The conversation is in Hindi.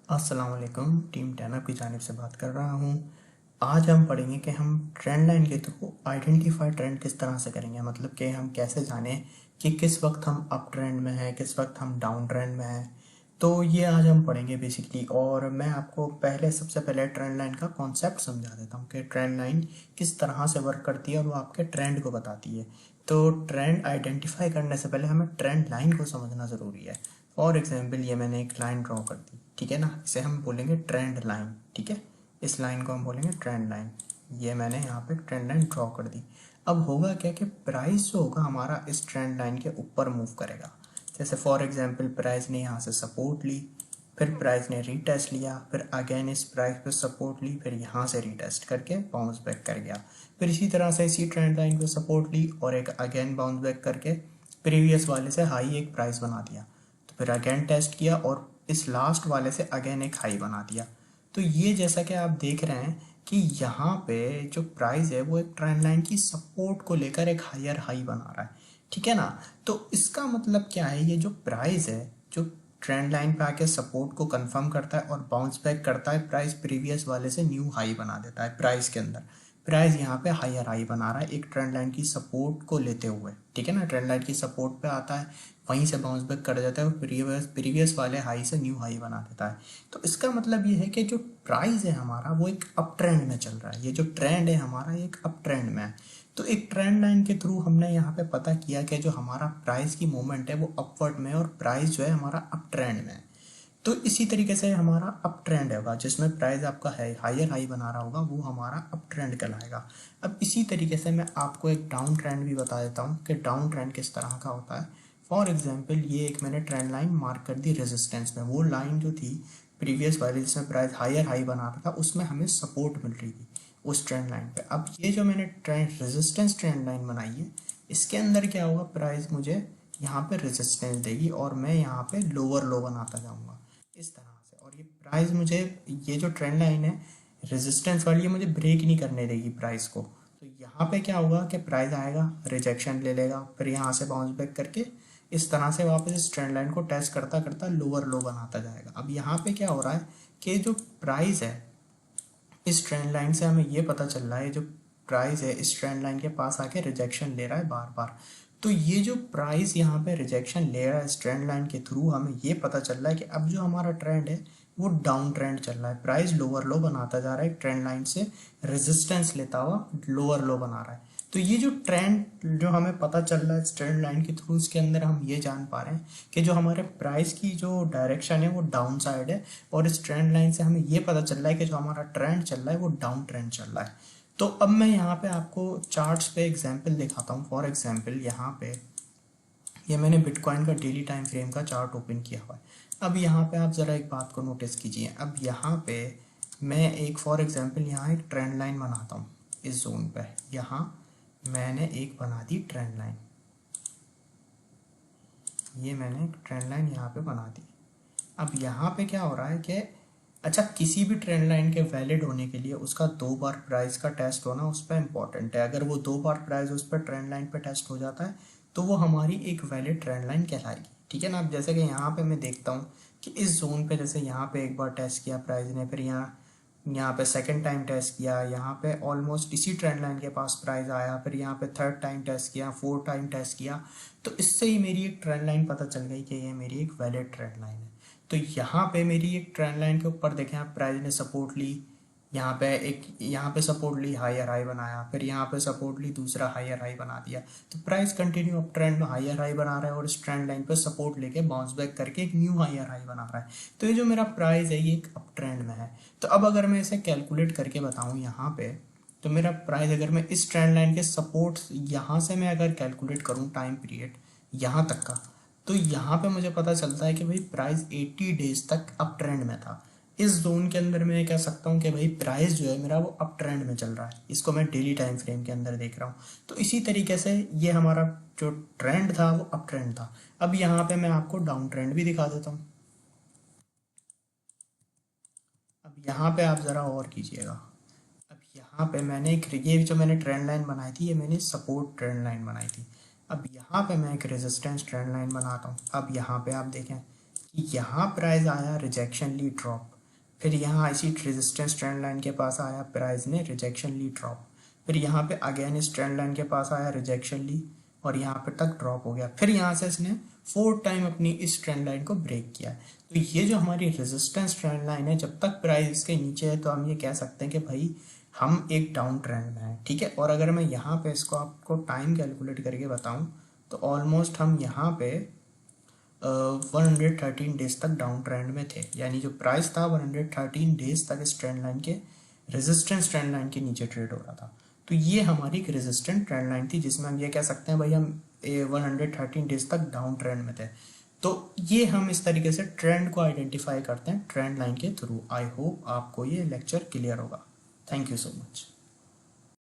अस्सलाम वालेकुम, टीम टैनअप की जानिब से बात कर रहा हूँ। आज हम पढ़ेंगे कि हम ट्रेंड लाइन के थ्रू आइडेंटिफाई ट्रेंड किस तरह से करेंगे, मतलब कि हम कैसे जानें कि किस वक्त हम अप ट्रेंड में हैं, किस वक्त हम डाउन ट्रेंड में हैं। तो ये आज हम पढ़ेंगे बेसिकली। और मैं आपको सबसे पहले ट्रेंड लाइन का कॉन्सेप्ट समझा देता हूँ कि ट्रेंड लाइन किस तरह से वर्क करती है और वो आपके ट्रेंड को बताती है। तो ट्रेंड आइडेंटिफाई करने से पहले हमें ट्रेंड लाइन को समझना ज़रूरी है। फॉर एग्जाम्पल ये मैंने एक लाइन ड्रॉ कर दी, ठीक है ना, इसे हम बोलेंगे ट्रेंड लाइन। ठीक है, इस लाइन को हम बोलेंगे ट्रेंड लाइन। ये मैंने यहाँ पे ट्रेंड लाइन ड्रॉ कर दी। अब होगा क्या कि प्राइस जो होगा हमारा इस ट्रेंड लाइन के ऊपर मूव करेगा। जैसे फॉर एग्जांपल प्राइस ने यहाँ से सपोर्ट ली, फिर प्राइस ने रीटेस्ट लिया, फिर अगेन इस प्राइस पे सपोर्ट ली, फिर यहाँ से रीटेस्ट करके बाउंस बैक कर गया। फिर इसी तरह से इसी ट्रेंड लाइन पे सपोर्ट ली और एक अगेन बाउंस बैक करके प्रीवियस वाले से हाई एक प्राइस बना दिया। तो फिर अगेन टेस्ट किया और इस लास्ट वाले से अगेन एक हाई बना दिया। तो ये जैसा कि आप देख रहे हैं कि यहाँ पे जो प्राइस है वो एक ट्रेंड लाइन की सपोर्ट को लेकर एक हायर हाई बना रहा है, ठीक है ना। तो इसका मतलब क्या है, ये जो प्राइस है जो ट्रेंड लाइन पे आके सपोर्ट को कंफर्म करता है और बाउंस बैक करता है, प्राइस प्रीवियस वाले से न्यू हाई बना देता है। प्राइस के अंदर प्राइस यहाँ पे हायर हाई बना रहा है एक ट्रेंड लाइन की सपोर्ट को लेते हुए, ठीक है ना। ट्रेंड लाइन की सपोर्ट पे आता है, वहीं से बाउंस बैक कर जाता है और प्रीवियस वाले हाई से न्यू हाई बना देता है। तो इसका मतलब ये है कि जो प्राइस है हमारा वो एक अप ट्रेंड में चल रहा है। ये जो ट्रेंड है हमारा एक अप ट्रेंड में है। तो एक ट्रेंड लाइन के थ्रू हमने यहाँ पे पता किया कि जो हमारा प्राइस की मूवमेंट है वो अपवर्ड में है और प्राइस जो है हमारा अप ट्रेंड में है। तो इसी तरीके से हमारा अप ट्रेंड होगा जिसमें प्राइस आपका है हायर हाई बना रहा होगा, वो हमारा अप ट्रेंड कहलाएगा। अब इसी तरीके से मैं आपको एक डाउन ट्रेंड भी बता देता हूँ कि डाउन ट्रेंड किस तरह का होता है। फॉर एग्जाम्पल ये एक मैंने ट्रेंड लाइन मार्क कर दी रेजिस्टेंस में। वो लाइन जो थी प्रीवियस वाली जिसमें प्राइस हायर हाई बना रहा था, उसमें हमें सपोर्ट मिल रही थी उस ट्रेंड लाइन पे। अब ये जो मैंने ट्रेंड रेजिस्टेंस ट्रेंड लाइन बनाई है, इसके अंदर क्या होगा, प्राइस मुझे यहाँ पे रेजिस्टेंस देगी और मैं यहाँ पे लोअर लो बनाता जाऊँगा इस तरह से। और ये प्राइस मुझे, ये जो ट्रेंड लाइन है रेजिस्टेंस वाली, ये मुझे ब्रेक नहीं करने देगी प्राइस को। तो यहाँ पे क्या होगा कि प्राइस आएगा, रिजेक्शन ले लेगा, फिर यहाँ से बाउंस बैक करके इस तरह से वापस इस ट्रेंड लाइन को टेस्ट करता करता लोअर लो बनाता जाएगा। अब यहाँ पे क्या हो रहा है कि जो प्राइस है इस ट्रेंड लाइन से हमें ये पता चल रहा है, जो प्राइस है इस ट्रेंड लाइन के पास आके रिजेक्शन ले रहा है बार बार। तो ये जो प्राइस यहाँ पे रिजेक्शन ले रहा है इस ट्रेंड लाइन के थ्रू, हमें ये पता चल रहा है कि अब जो हमारा ट्रेंड है वो डाउन ट्रेंड चल रहा है। प्राइस लोअर लो बनाता जा रहा है, ट्रेंड लाइन से रेजिस्टेंस लेता हुआ लोअर लो बना रहा है। तो ये जो ट्रेंड जो हमें पता चल रहा है इस ट्रेंड लाइन के थ्रू, इसके अंदर हम ये जान पा रहे हैं कि जो हमारे प्राइस की जो डायरेक्शन है वो डाउन साइड है और इस ट्रेंड लाइन से हमें ये पता चल रहा है कि जो हमारा ट्रेंड चल रहा है वो डाउन ट्रेंड चल रहा है। तो अब मैं यहाँ पे आपको चार्ट्स पे एग्जांपल दिखाता हूँ। फॉर एग्जांपल यहाँ पे ये मैंने बिटकॉइन का डेली टाइम फ्रेम का चार्ट ओपन किया हुआ है। अब यहाँ पे आप ज़रा एक बात को नोटिस कीजिए। अब यहाँ पे मैं एक फॉर एग्जांपल यहाँ एक ट्रेंड लाइन बनाता हूँ इस जोन पे। यहाँ मैंने एक बना दी ट्रेंड लाइन, ये मैंने एक ट्रेंड लाइन यहाँ पे बना दी। अब यहाँ पे क्या हो रहा है कि अच्छा, किसी भी ट्रेंड लाइन के वैलिड होने के लिए उसका 2 बार प्राइस का टेस्ट होना उस पर इम्पोर्टेंट है। अगर वो 2 बार प्राइस उस पर ट्रेंड लाइन पे टेस्ट हो जाता है तो वो हमारी एक वैलिड ट्रेंड लाइन कहलाएगी, ठीक है ना। अब जैसे कि यहाँ पे मैं देखता हूँ कि इस जोन पे जैसे यहाँ पे एक बार टेस्ट किया प्राइस ने, फिर यहाँ पे सेकंड टाइम टेस्ट किया, यहाँ पे ऑलमोस्ट इसी ट्रेंड लाइन के पास प्राइस आया, फिर यहाँ पे थर्ड टाइम टेस्ट किया, फोर्थ टाइम टेस्ट किया। तो इससे ही मेरी एक ट्रेंड लाइन पता चल गई कि ये मेरी एक वैलिड ट्रेंड लाइन है। तो यहाँ पे मेरी एक ट्रेंड लाइन के ऊपर देखें आप, प्राइस ने सपोर्ट ली, यहाँ पे सपोर्ट ली, हायर हाई बनाया, फिर यहाँ पे सपोर्ट ली, दूसरा हायर हाई बना दिया। तो प्राइस कंटिन्यू अप ट्रेंड में हायर हाई बना रहा है और इस ट्रेंड लाइन पे सपोर्ट लेके बाउंस बैक करके एक न्यू हायर हाई बना रहा है। तो ये जो मेरा प्राइस है ये एक अप ट्रेंड में है। तो अब अगर मैं इसे कैलकुलेट करके बताऊँ यहाँ पे, तो मेरा प्राइस अगर मैं इस ट्रेंड लाइन के सपोर्ट यहाँ से मैं अगर कैलकुलेट करूँ टाइम पीरियड यहाँ तक का, तो यहाँ पे मुझे पता चलता है कि भाई प्राइस 80 डेज तक अप ट्रेंड में था। इस जोन के अंदर मैं कह सकता हूँ कि भाई प्राइस जो है मेरा वो अप ट्रेंड में चल रहा है। इसको मैं डेली टाइम फ्रेम के अंदर देख रहा हूँ। तो इसी तरीके से ये हमारा जो ट्रेंड था वो अप ट्रेंड था। अब यहाँ पे मैं आपको डाउन ट्रेंड भी दिखा देता हूँ। अब यहाँ पे आप ज़रा और कीजिएगा। अब यहाँ पे मैंने एक, ये जो मैंने ट्रेंड लाइन बनाई थी ये मैंने सपोर्ट ट्रेंड लाइन बनाई थी। अब यहाँ पे मैं एक रेजिस्टेंस ट्रेंड लाइन बनाता हूँ। अब यहाँ पे आप देखें कि यहाँ प्राइस आया, रिजेक्शन ली, ड्रॉप, फिर यहाँ इसी रेजिस्टेंस ट्रेंड लाइन के पास आया, प्राइस ने रिजेक्शन ली, ड्रॉप। फिर यहाँ पे अगेन इस ट्रेंड लाइन के पास आया, रिजेक्शन ली और यहाँ पे तक ड्रॉप हो गया। फिर यहाँ से इसने 4 टाइम अपनी इस ट्रेंड लाइन को ब्रेक किया है। तो ये जो हमारी रेजिस्टेंस ट्रेंड लाइन है, जब तक प्राइस इसके नीचे है तो हम ये कह सकते हैं कि भाई हम एक डाउन ट्रेंड में हैं, ठीक है। और अगर मैं यहाँ पे इसको आपको टाइम कैलकुलेट करके बताऊँ तो ऑलमोस्ट हम यहाँ पे 113 डेज तक डाउन ट्रेंड में थे, यानी जो प्राइस था 113 डेज तक इस ट्रेंड लाइन के रेजिस्टेंस ट्रेंड लाइन के नीचे ट्रेड हो रहा था। तो ये हमारी एक रेजिस्टेंट ट्रेंड लाइन थी जिसमें हम ये कह सकते हैं भाई हम 113 डेज तक डाउन ट्रेंड में थे। तो ये हम इस तरीके से ट्रेंड को आइडेंटिफाई करते हैं ट्रेंड लाइन के थ्रू। आई होप आपको ये लेक्चर क्लियर होगा। Thank you so much.